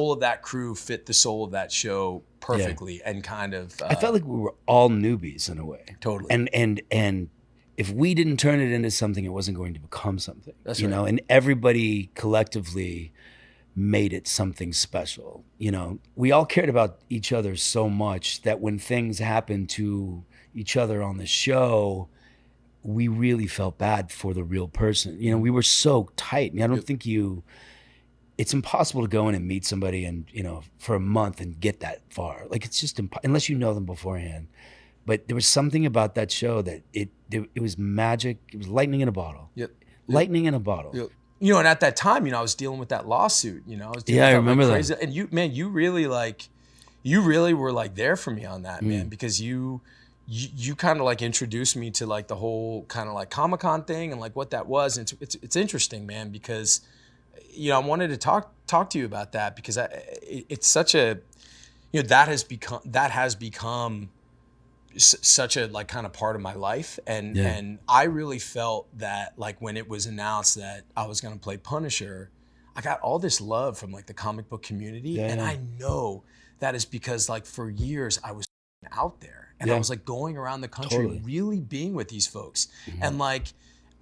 soul of that crew fit the soul of that show perfectly, and kind of. I felt like we were all newbies in a way. Totally. And if we didn't turn it into something, it wasn't going to become something. That's you right. know, and everybody collectively made it something special. You know, we all cared about each other so much that when things happened to each other on the show, we really felt bad for the real person. You know, we were so tight. I don't think it's impossible to go in and meet somebody and, you know, for a month and get that far. Like, it's just unless you know them beforehand. But there was something about that show that it was magic. It was lightning in a bottle. Yep. Lightning in a bottle. Yep. You know, and at that time, you know, I was dealing with that lawsuit. You know, I was dealing with I that, remember like, that. crazy, and you really were like there for me on that, man, because you kind of like introduced me to like the whole kind of like Comic-Con thing and like what that was. And it's interesting, man, because, you know, I wanted to talk to you about that because it's such a, you know, that has become such a like kind of part of my life, and I really felt that like when it was announced that I was going to play Punisher, I got all this love from like the comic book community, and I know that is because like for years I was out there and I was like going around the country really being with these folks, and like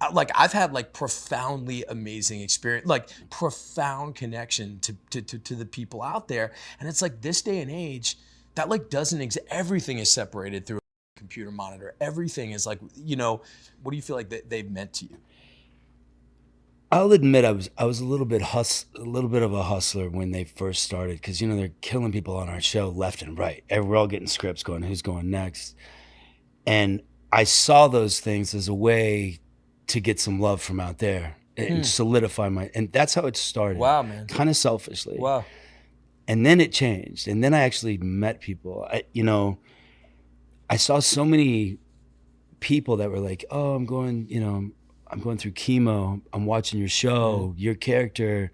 I've had like profoundly amazing experience, like profound connection to the people out there, and it's like this day and age that like doesn't exist. Everything is separated through a computer monitor. Everything is like, you know, what do you feel like they've meant to you? I'll admit I was a little bit of a hustler when they first started, because, you know, they're killing people on our show left and right. And we're all getting scripts going, who's going next? And I saw those things as a way to get some love from out there and solidify and that's how it started. Wow, man. Kind of selfishly. Wow. And then it changed. And then I actually met people. I saw so many people that were like, oh, I'm going through chemo. I'm watching your show. Your character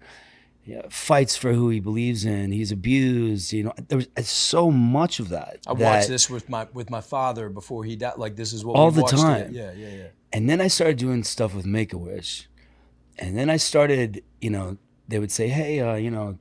fights for who he believes in. He's abused. You know, there was so much of that. I watched this with my father before he died. Like, this is what all we the watched. time. Yeah. And then I started doing stuff with Make-A-Wish. And then I started, you know, they would say, hey, you know,